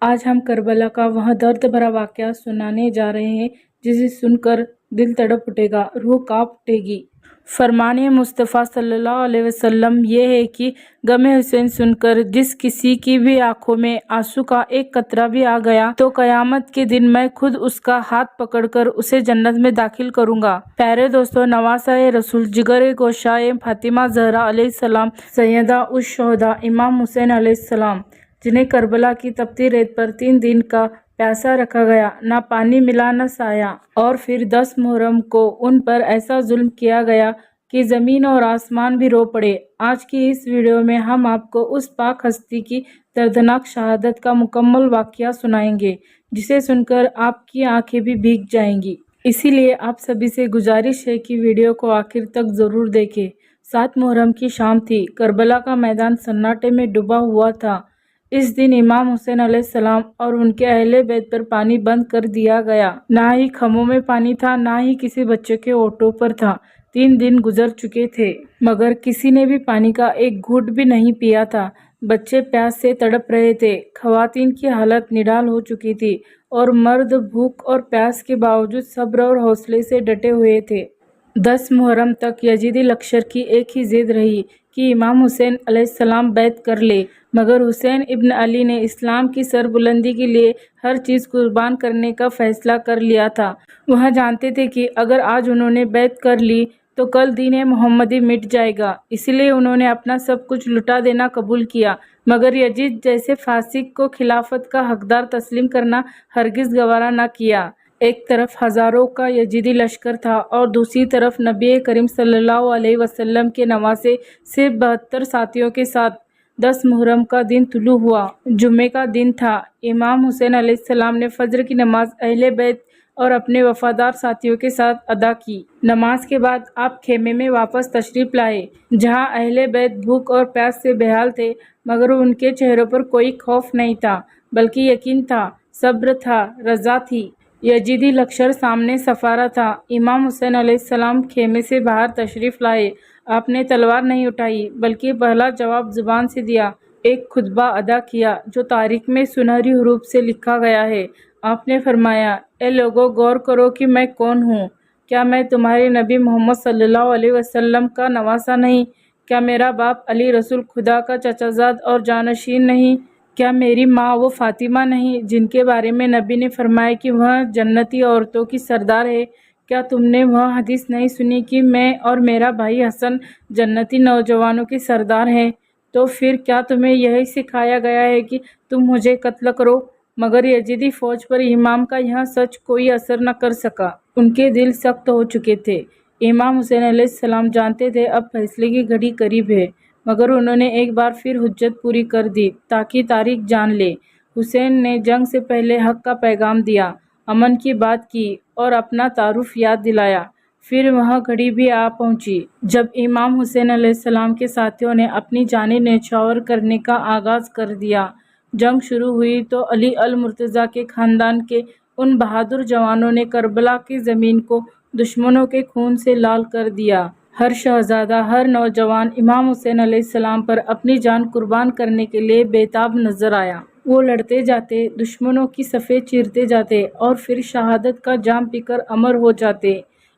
آج ہم کربلا کا وہ درد بھرا واقعہ سنانے جا رہے ہیں جسے سن کر دل تڑپ اٹھے گا، روح کانپ اٹھے گی۔ فرمان مصطفیٰ صلی اللہ علیہ وسلم یہ ہے کہ غم حسین سن کر جس کسی کی بھی آنکھوں میں آنسو کا ایک قطرہ بھی آ گیا تو قیامت کے دن میں خود اس کا ہاتھ پکڑ کر اسے جنت میں داخل کروں گا۔ پیارے دوستو، نواسہ رسول، جگر گوشہ فاطمہ زہرا علیہ السلام، سیدہ الشہداء امام حسین علیہ السلام، جنہیں کربلا کی تپتی ریت پر 3 دن کا پیاسا رکھا گیا، نہ پانی ملا نہ سایہ، اور پھر 10 محرم کو ان پر ایسا ظلم کیا گیا کہ زمین اور آسمان بھی رو پڑے۔ آج کی اس ویڈیو میں ہم آپ کو اس پاک ہستی کی دردناک شہادت کا مکمل واقعہ سنائیں گے جسے سن کر آپ کی آنکھیں بھی بھیگ جائیں گی۔ اسی لیے آپ سبھی سے گزارش ہے کہ ویڈیو کو آخر تک ضرور دیکھیں۔ 7 محرم کی شام تھی، کربلا کا میدان سناٹے میں ڈوبا ہوا تھا۔ اس دن امام حسین علیہ السلام اور ان کے اہل بیت پر پانی بند کر دیا گیا، نہ ہی خموں میں پانی تھا، نہ ہی کسی بچے کے ہونٹوں پر تھا۔ 3 دن گزر چکے تھے مگر کسی نے بھی پانی کا ایک گھونٹ بھی نہیں پیا تھا۔ بچے پیاس سے تڑپ رہے تھے، خواتین کی حالت نڈال ہو چکی تھی اور مرد بھوک اور پیاس کے باوجود صبر اور حوصلے سے ڈٹے ہوئے تھے۔ 10 محرم تک یزیدی لشکر کی ایک ہی ضد رہی کہ امام حسین علیہ السلام بیعت کر لے، مگر حسین ابن علی نے اسلام کی سربلندی کے لیے ہر چیز قربان کرنے کا فیصلہ کر لیا تھا۔ وہ جانتے تھے کہ اگر آج انہوں نے بیعت کر لی تو کل دین محمدی مٹ جائے گا، اس لیے انہوں نے اپنا سب کچھ لٹا دینا قبول کیا، مگر یزید جیسے فاسق کو خلافت کا حقدار تسلیم کرنا ہرگز گوارا نہ کیا۔ ایک طرف ہزاروں کا یزیدی لشکر تھا اور دوسری طرف نبی کریم صلی اللہ علیہ وسلم کے نواسے صرف 72 ساتھیوں کے ساتھ۔ 10 محرم کا دن طلوع ہوا، جمعے کا دن تھا۔ امام حسین علیہ السلام نے فجر کی نماز اہل بیت اور اپنے وفادار ساتھیوں کے ساتھ ادا کی۔ نماز کے بعد آپ خیمے میں واپس تشریف لائے، جہاں اہل بیت بھوک اور پیاس سے بےحال تھے، مگر ان کے چہروں پر کوئی خوف نہیں تھا، بلکہ یقین تھا، صبر تھا، رضا تھی۔ یزیدی لشکر سامنے سفارا تھا۔ امام حسین علیہ السلام خیمے سے باہر تشریف لائے۔ آپ نے تلوار نہیں اٹھائی، بلکہ پہلا جواب زبان سے دیا، ایک خطبہ ادا کیا جو تاریخ میں سنہری حروف سے لکھا گیا ہے۔ آپ نے فرمایا، اے لوگو، غور کرو کہ میں کون ہوں۔ کیا میں تمہارے نبی محمد صلی اللہ علیہ وسلم کا نواسہ نہیں؟ کیا میرا باپ علی رسول خدا کا چچا زاد اور جانشین نہیں؟ کیا میری ماں وہ فاطمہ نہیں جن کے بارے میں نبی نے فرمایا کہ وہ جنتی عورتوں کی سردار ہے؟ کیا تم نے وہ حدیث نہیں سنی کہ میں اور میرا بھائی حسن جنتی نوجوانوں کی سردار ہیں؟ تو پھر کیا تمہیں یہی سکھایا گیا ہے کہ تم مجھے قتل کرو؟ مگر یزیدی فوج پر امام کا یہ سچ کوئی اثر نہ کر سکا۔ ان کے دل سخت ہو چکے تھے۔ امام حسین علیہ السلام جانتے تھے اب فیصلے کی گھڑی قریب ہے، مگر انہوں نے ایک بار پھر حجت پوری کر دی تاکہ تاریخ جان لے۔ حسین نے جنگ سے پہلے حق کا پیغام دیا، امن کی بات کی اور اپنا تعارف یاد دلایا۔ پھر وہ گھڑی بھی آ پہنچی جب امام حسین علیہ السلام کے ساتھیوں نے اپنی جانیں نچھاور کرنے کا آغاز کر دیا۔ جنگ شروع ہوئی تو علی المرتضیٰ کے خاندان کے ان بہادر جوانوں نے کربلا کی زمین کو دشمنوں کے خون سے لال کر دیا۔ ہر شہزادہ، ہر نوجوان امام حسین علیہ السلام پر اپنی جان قربان کرنے کے لیے بےتاب نظر آیا۔ وہ لڑتے جاتے، دشمنوں کی صفیں چیرتے جاتے اور پھر شہادت کا جام پی کر امر ہو جاتے۔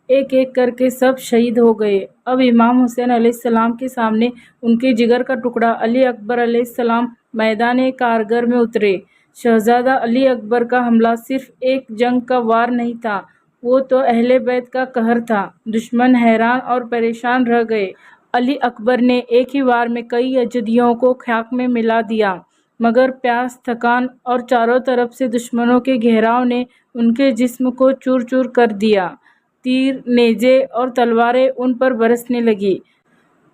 ایک ایک کر کے سب شہید ہو گئے۔ اب امام حسین علیہ السلام کے سامنے ان کے جگر کا ٹکڑا علی اکبر علیہ السلام میدان کارگر میں اترے۔ شہزادہ علی اکبر کا حملہ صرف ایک جنگ کا وار نہیں تھا، وہ تو اہل بیت کا قہر تھا۔ دشمن حیران اور پریشان رہ گئے۔ علی اکبر نے ایک ہی وار میں کئی یزیدیوں کو خاک میں ملا دیا، مگر پیاس، تھکان اور چاروں طرف سے دشمنوں کے گھیراؤ نے ان کے جسم کو چور چور کر دیا۔ تیر، نیزے اور تلواریں ان پر برسنے لگی۔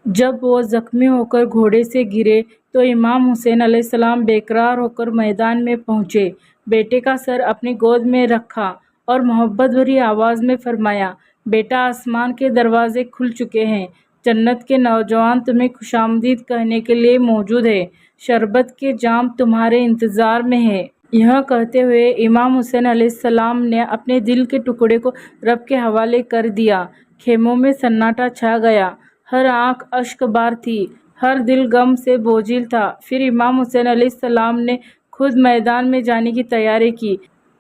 جب وہ زخمی ہو کر گھوڑے سے گرے تو امام حسین علیہ السلام بے قرار ہو کر میدان میں پہنچے، بیٹے کا سر اپنی گود میں رکھا اور محبت بھری آواز میں فرمایا، بیٹا، آسمان کے دروازے کھل چکے ہیں، جنت کے نوجوان تمہیں خوشامدید کہنے کے لیے موجود ہیں، شربت کے جام تمہارے انتظار میں ہیں۔ یہ کہتے ہوئے امام حسین علیہ السلام نے اپنے دل کے ٹکڑے کو رب کے حوالے کر دیا۔ خیموں میں سناٹا چھا گیا، ہر آنکھ اشک بار تھی، ہر دل غم سے بوجھل تھا۔ پھر امام حسین علیہ السلام نے خود میدان میں جانے کی تیاری کی۔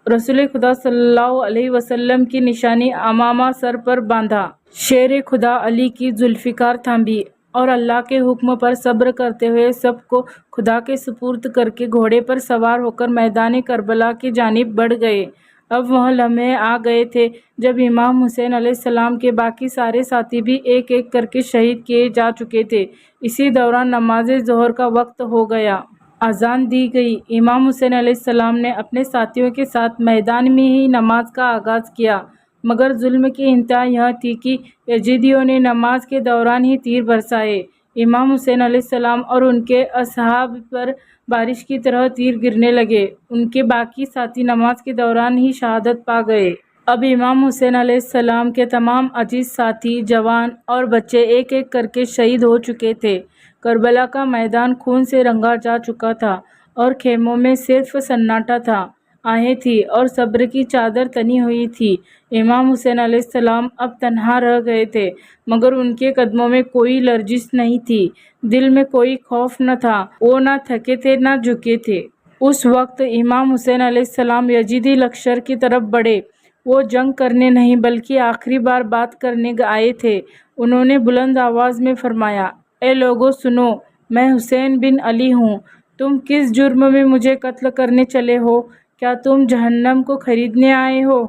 رسول خدا صلی اللہ علیہ وسلم کی نشانی امامہ سر پر باندھا، شیر خدا علی کی ذوالفقار تھامی اور اللہ کے حکم پر صبر کرتے ہوئے سب کو خدا کے سپرد کر کے گھوڑے پر سوار ہو کر میدان کربلا کی جانب بڑھ گئے۔ اب وہ لمحے آ گئے تھے جب امام حسین علیہ السلام کے باقی سارے ساتھی بھی ایک ایک کر کے شہید کیے جا چکے تھے۔ اسی دوران نماز ظہر کا وقت ہو گیا۔ اذان دی گئی۔ امام حسین علیہ السلام نے اپنے ساتھیوں کے ساتھ میدان میں ہی نماز کا آغاز کیا، مگر ظلم کی انتہا یہ تھی کہ یزیدیوں نے نماز کے دوران ہی تیر برسائے۔ امام حسین علیہ السلام اور ان کے اصحاب پر بارش کی طرح تیر گرنے لگے۔ ان کے باقی ساتھی نماز کے دوران ہی شہادت پا گئے۔ اب امام حسین علیہ السلام کے تمام عزیز ساتھی، جوان اور بچے ایک ایک کر کے شہید ہو چکے تھے۔ کربلا کا میدان خون سے رنگا جا چکا تھا اور خیموں میں صرف سناٹا تھا، آہیں تھی اور صبر کی چادر تنی ہوئی تھی۔ امام حسین علیہ السلام اب تنہا رہ گئے تھے، مگر ان کے قدموں میں کوئی لرزش نہیں تھی، دل میں کوئی خوف نہ تھا، وہ نہ تھکے تھے نہ جھکے تھے۔ اس وقت امام حسین علیہ السلام یزیدی لشکر کی طرف بڑھے۔ وہ جنگ کرنے نہیں بلکہ آخری بار بات کرنے آئے تھے۔ انہوں نے بلند آواز میں فرمایا، اے لوگو سنو، میں حسین بن علی ہوں۔ تم کس جرم میں مجھے قتل کرنے چلے ہو؟ کیا تم جہنم کو خریدنے آئے ہو؟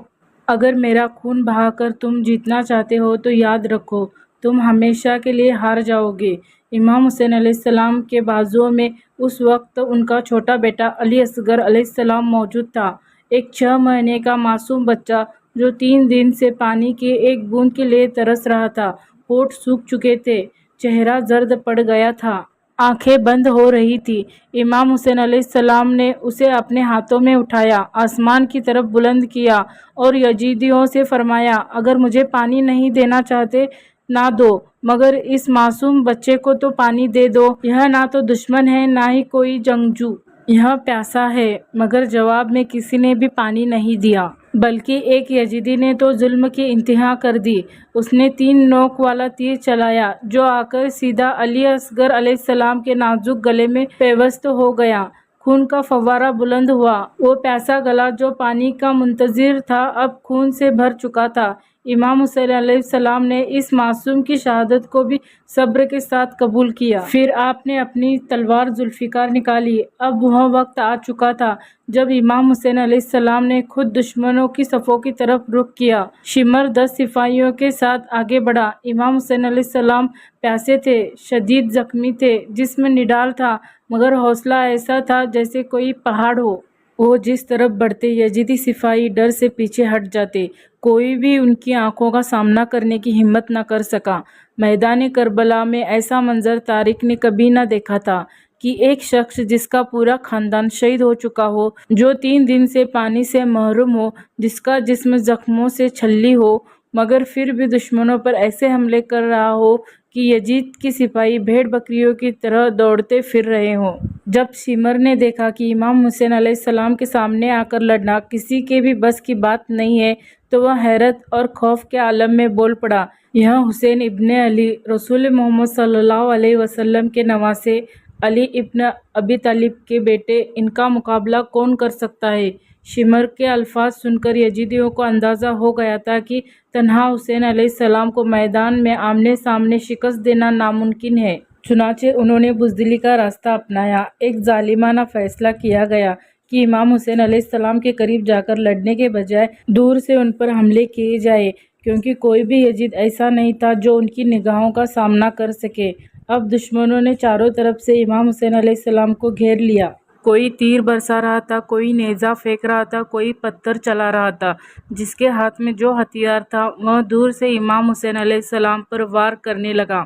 اگر میرا خون بہا کر تم جیتنا چاہتے ہو تو یاد رکھو، تم ہمیشہ کے لیے ہار جاؤ گے۔ امام حسین علیہ السلام کے بازوؤں میں اس وقت ان کا چھوٹا بیٹا علی اصغر علیہ السلام موجود تھا، ایک 6 مہینے کا معصوم بچہ جو 3 دن سے پانی کی ایک بوند کے لیے ترس رہا تھا۔ ہونٹ سوکھ چکے تھے، چہرہ زرد پڑ گیا تھا، آنکھیں بند ہو رہی تھی۔ امام حسین علیہ السلام نے اسے اپنے ہاتھوں میں اٹھایا، آسمان کی طرف بلند کیا اور یزیدیوں سے فرمایا، اگر مجھے پانی نہیں دینا چاہتے نہ دو، مگر اس معصوم بچے کو تو پانی دے دو۔ یہ نہ تو دشمن ہے نہ ہی کوئی جنگجو، یہ پیاسا ہے۔ مگر جواب میں کسی نے بھی پانی نہیں دیا، بلکہ ایک یزیدی نے تو ظلم کی انتہا کر دی۔ اس نے 3 نوک والا تیر چلایا جو آ کر سیدھا علی اصغر علیہ السلام کے نازک گلے میں پیوست ہو گیا۔ خون کا فوارہ بلند ہوا۔ وہ پیاسا گلا جو پانی کا منتظر تھا اب خون سے بھر چکا تھا۔ امام حسین علیہ السلام نے اس معصوم کی شہادت کو بھی صبر کے ساتھ قبول کیا۔ پھر آپ نے اپنی تلوار ذوالفقار نکالی۔ اب وہ وقت آ چکا تھا جب امام حسین علیہ السلام نے خود دشمنوں کی صفوں کی طرف رخ کیا۔ شمر 10 سپاہیوں کے ساتھ آگے بڑھا۔ امام حسین علیہ السلام پیاسے تھے، شدید زخمی تھے، جسم نڈال تھا، مگر حوصلہ ایسا تھا جیسے کوئی پہاڑ ہو۔ وہ جس طرف بڑھتے یزیدی سپاہی ڈر سے پیچھے ہٹ جاتے، کوئی بھی ان کی آنکھوں کا سامنا کرنے کی ہمت نہ کر سکا۔ میدان کربلا میں ایسا منظر تاریخ نے کبھی نہ دیکھا تھا کہ ایک شخص جس کا پورا خاندان شہید ہو چکا ہو، جو 3 دن سے پانی سے محروم ہو، جس کا جسم زخموں سے چھلی ہو، مگر پھر بھی دشمنوں پر ایسے حملے کر رہا ہو کہ یزید کی سپاہی بھیڑ بکریوں کی طرح دوڑتے پھر رہے ہوں۔ جب شمر نے دیکھا کہ امام حسین علیہ السلام کے سامنے آ کر لڑنا کسی کے بھی بس کی بات نہیں ہے تو وہ حیرت اور خوف کے عالم میں بول پڑا، یہ حسین ابن علی، رسول محمد صلی اللہ علیہ وسلم کے نواسے، علی ابن ابی طالب کے بیٹے، ان کا مقابلہ کون کر سکتا ہے؟ شمر کے الفاظ سن کر یزیدیوں کو اندازہ ہو گیا تھا کہ تنہا حسین علیہ السلام کو میدان میں آمنے سامنے شکست دینا ناممکن ہے۔ چنانچہ انہوں نے بزدلی کا راستہ اپنایا۔ ایک ظالمانہ فیصلہ کیا گیا کہ امام حسین علیہ السلام کے قریب جا کر لڑنے کے بجائے دور سے ان پر حملے کیے جائے، کیونکہ کوئی بھی یزید ایسا نہیں تھا جو ان کی نگاہوں کا سامنا کر سکے۔ اب دشمنوں نے چاروں طرف سے امام حسین علیہ السلام کو گھیر لیا۔ کوئی تیر برسا رہا تھا، کوئی نیزہ پھینک رہا تھا، کوئی پتھر چلا رہا تھا۔ جس کے ہاتھ میں جو ہتھیار تھا وہ دور سے امام حسین علیہ السلام پر وار کرنے لگا،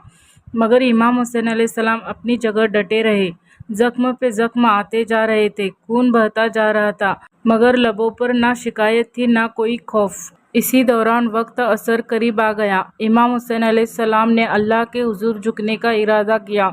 مگر امام حسین علیہ السلام اپنی جگہ ڈٹے رہے۔ زخم پہ زخم آتے جا رہے تھے، خون بہتا جا رہا تھا، مگر لبوں پر نہ شکایت تھی نہ کوئی خوف۔ اسی دوران وقت عصر قریب آ گیا۔ امام حسین علیہ السلام نے اللہ کے حضور جھکنے کا ارادہ کیا۔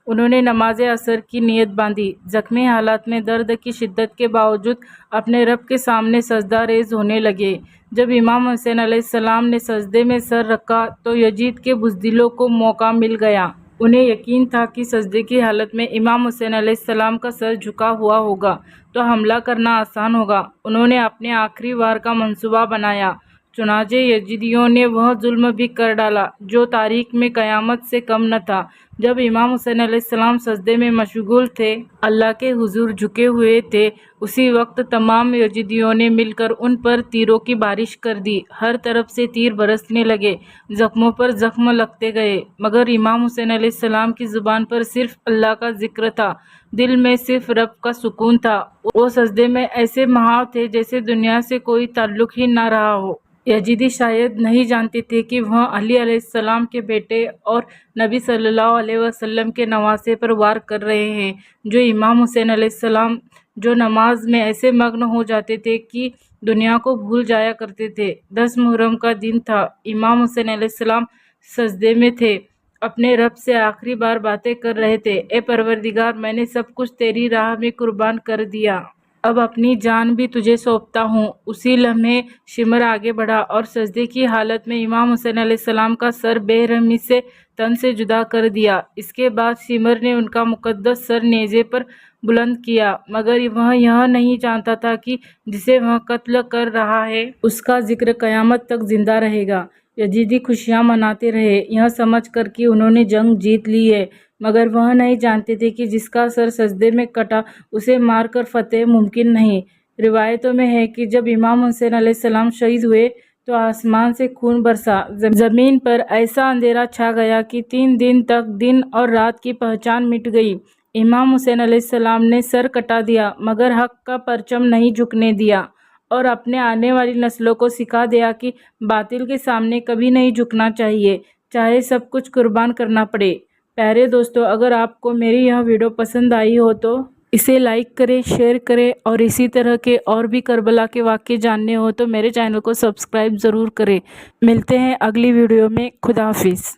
انہوں نے نماز عصر کی نیت باندھی۔ زخمی حالت میں درد کی شدت کے باوجود اپنے رب کے سامنے سجدہ ریز ہونے لگے۔ جب امام حسین علیہ السلام نے سجدے میں سر رکھا تو یزید کے بزدلوں کو موقع مل گیا۔ انہیں یقین تھا کہ سجدے کی حالت میں امام حسین علیہ السلام کا سر جھکا ہوا ہوگا، تو حملہ کرنا آسان ہوگا۔ انہوں نے اپنے آخری وار کا منصوبہ بنایا، چنانچہ یزیدیوں نے وہ ظلم بھی کر ڈالا جو تاریخ میں قیامت سے کم نہ تھا۔ جب امام حسین علیہ السلام سجدے میں مشغول تھے، اللہ کے حضور جھکے ہوئے تھے، اسی وقت تمام یزیدیوں نے مل کر ان پر تیروں کی بارش کر دی۔ ہر طرف سے تیر برسنے لگے، زخموں پر زخم لگتے گئے، مگر امام حسین علیہ السلام کی زبان پر صرف اللہ کا ذکر تھا، دل میں صرف رب کا سکون تھا۔ وہ سجدے میں ایسے محو تھے جیسے دنیا سے کوئی تعلق ہی نہ رہا ہو۔ یزیدی شاید نہیں جانتے تھے کہ وہ علی علیہ السلام کے بیٹے اور نبی صلی اللہ علیہ وسلم کے نواسے پر وار کر رہے ہیں، جو امام حسین علیہ السلام جو نماز میں ایسے مگن ہو جاتے تھے کہ دنیا کو بھول جایا کرتے تھے۔ 10 محرم کا دن تھا، امام حسین علیہ السلام سجدے میں تھے، اپنے رب سے آخری بار باتیں کر رہے تھے۔ اے پروردگار، میں نے سب کچھ تیری راہ میں قربان کر دیا، اب اپنی جان بھی تجھے سونپتا ہوں۔ اسی لمحے شمر آگے بڑھا اور سجدے کی حالت میں امام حسین علیہ السلام کا سر بے رحمی سے تن سے جدا کر دیا۔ اس کے بعد شمر نے ان کا مقدس سر نیزے پر بلند کیا، مگر وہ یہ نہیں جانتا تھا کہ جسے وہ قتل کر رہا ہے اس کا ذکر قیامت تک زندہ رہے گا۔ یزیدی خوشیاں مناتے رہے، یہ سمجھ کر کہ انہوں نے جنگ جیت لی ہے، مگر وہ نہیں جانتے تھے کہ جس کا سر سجدے میں کٹا اسے مار کر فتح ممکن نہیں۔ روایتوں میں ہے کہ جب امام حسین علیہ السلام شہید ہوئے تو آسمان سے خون برسا، زمین پر ایسا اندھیرا چھا گیا کہ 3 دن تک دن اور رات کی پہچان مٹ گئی۔ امام حسین علیہ السلام نے سر کٹا دیا، مگر حق کا پرچم نہیں جھکنے دیا اور اپنے آنے والی نسلوں کو سکھا دیا کہ باطل کے سامنے کبھی نہیں جھکنا چاہیے، چاہے سب کچھ قربان کرنا پڑے۔ پیارے دوستو، اگر آپ کو میری یہ ویڈیو پسند آئی ہو تو اسے لائک کریں، شیئر کریں، اور اسی طرح کے اور بھی کربلا کے واقعے جاننے ہو تو میرے چینل کو سبسکرائب ضرور کریں۔ ملتے ہیں اگلی ویڈیو میں۔ خدا حافظ۔